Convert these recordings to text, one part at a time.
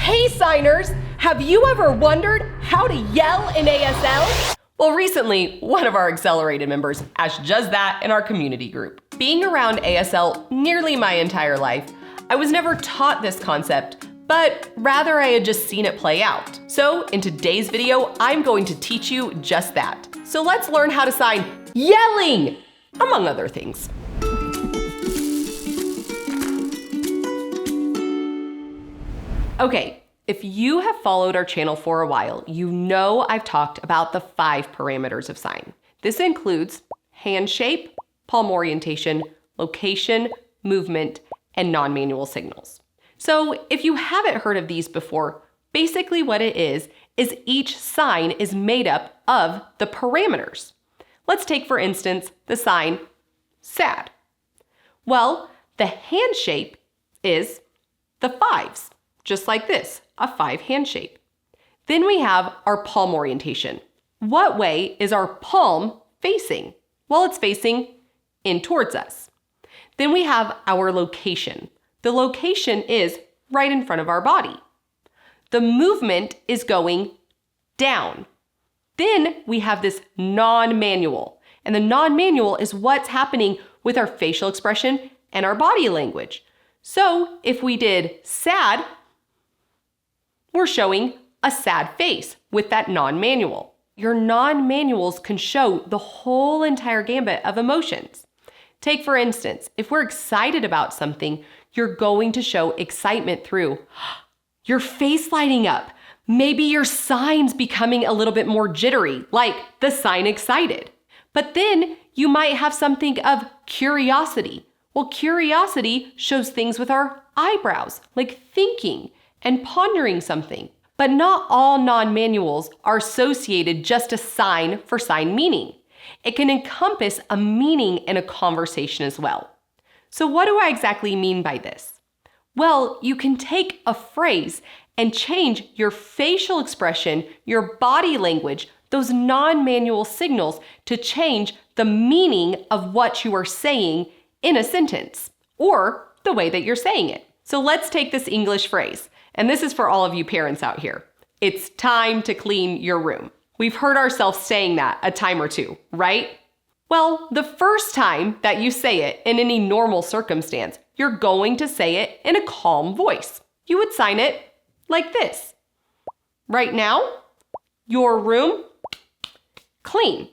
Hey signers, have you ever wondered how to yell in ASL? Well, recently, one of our accelerated members asked just that in our community group. Being around ASL nearly my entire life, I was never taught this concept, but rather I had just seen it play out. So in today's video, I'm going to teach you just that. So let's learn how to sign yelling, among other things. Okay, if you have followed our channel for a while, you know I've talked about the 5 parameters of sign. This includes hand shape, palm orientation, location, movement, and non-manual signals. So if you haven't heard of these before, basically what it is each sign is made up of the parameters. Let's take, for instance, the sign sad. Well, the hand shape is the 5s. Just like this, a 5 hand shape. Then we have our palm orientation. What way is our palm facing? Well, it's facing in towards us. Then we have our location. The location is right in front of our body. The movement is going down. Then we have this non-manual. And the non-manual is what's happening with our facial expression and our body language. So if we did sad, we're showing a sad face with that non-manual. Your non-manuals can show the whole entire gambit of emotions. Take, for instance, if we're excited about something, you're going to show excitement through your face lighting up. Maybe your sign's becoming a little bit more jittery, like the sign excited. But then you might have something of curiosity. Well, curiosity shows things with our eyebrows, like thinking and pondering something. But not all non-manuals are associated just a sign for sign meaning. It can encompass a meaning in a conversation as well. So what do I exactly mean by this? Well, you can take a phrase and change your facial expression, your body language, those non-manual signals to change the meaning of what you are saying in a sentence, or the way that you're saying it. So let's take this English phrase. And this is for all of you parents out here. It's time to clean your room. We've heard ourselves saying that a time or two, right? Well, the first time that you say it in any normal circumstance, you're going to say it in a calm voice. You would sign it like this. Right now, your room, clean.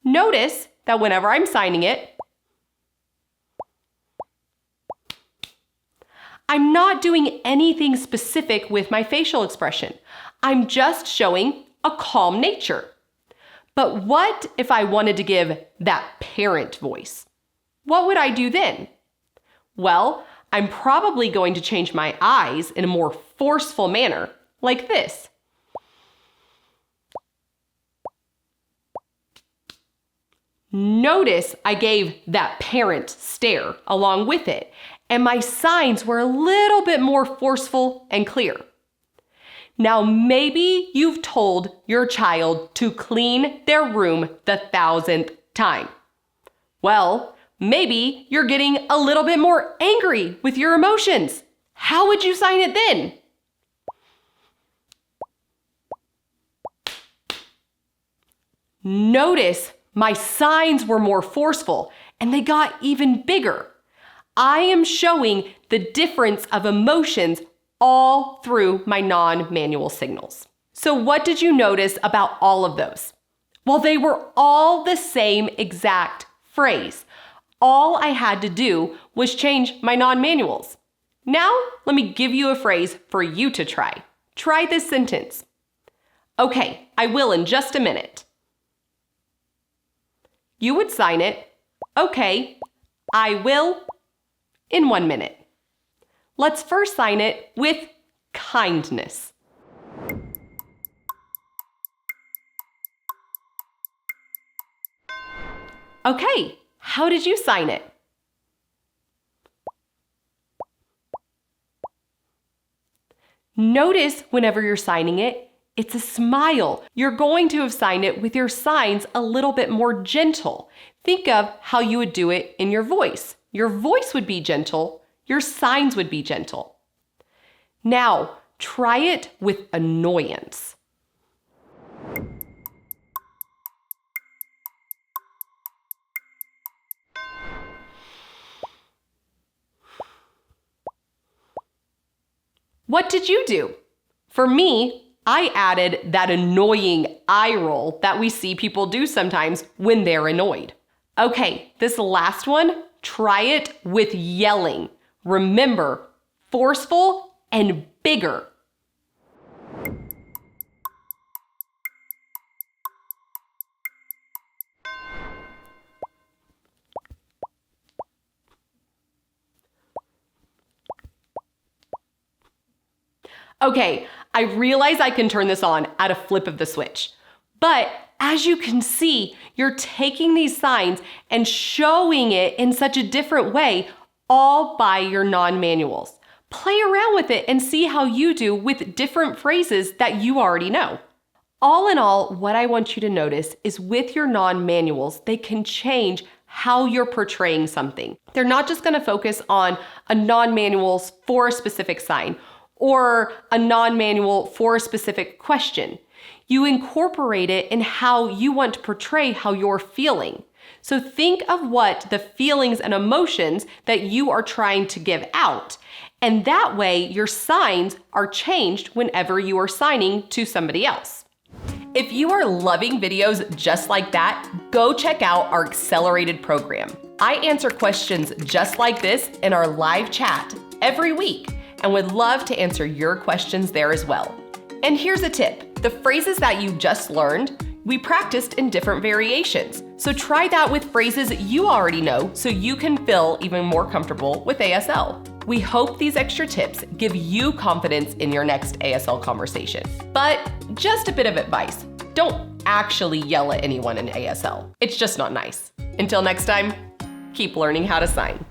Notice that whenever I'm signing it, I'm not doing anything specific with my facial expression. I'm just showing a calm nature. But what if I wanted to give that parent voice? What would I do then? Well, I'm probably going to change my eyes in a more forceful manner, like this. Notice I gave that parent stare along with it, and my signs were a little bit more forceful and clear. Now, maybe you've told your child to clean their room the 1,000th time. Well, maybe you're getting a little bit more angry with your emotions. How would you sign it then? Notice my signs were more forceful and they got even bigger. I am showing the difference of emotions all through my non-manual signals. So what did you notice about all of those? Well, they were all the same exact phrase. All I had to do was change my non-manuals. Now, let me give you a phrase for you to try. Try this sentence. Okay, I will in just a minute. You would sign it, okay, I will, in 1 minute. Let's first sign it with kindness. Okay, how did you sign it? Notice whenever you're signing it, it's a smile. You're going to have signed it with your signs a little bit more gentle. Think of how you would do it in your voice. Your voice would be gentle, your signs would be gentle. Now, Try it with annoyance. What did you do? For me, I added that annoying eye roll that we see people do sometimes when they're annoyed. Okay, this last one, try it with yelling. Remember, forceful and bigger. Okay, I realize I can turn this on at a flip of the switch. But as you can see, you're taking these signs and showing it in such a different way, all by your non-manuals. Play around with it and see how you do with different phrases that you already know. All in all, what I want you to notice is with your non-manuals, they can change how you're portraying something. They're not just going to focus on a non-manuals for a specific sign or a non-manual for a specific question. You incorporate it in how you want to portray how you're feeling. So think of what the feelings and emotions that you are trying to give out. And that way your signs are changed whenever you are signing to somebody else. If you are loving videos just like that, go check out our accelerated program. I answer questions just like this in our live chat every week and would love to answer your questions there as well. And here's a tip. The phrases that you just learned, we practiced in different variations. So try that with phrases you already know so you can feel even more comfortable with ASL. We hope these extra tips give you confidence in your next ASL conversation. But just a bit of advice. Don't actually yell at anyone in ASL. It's just not nice. Until next time, keep learning how to sign.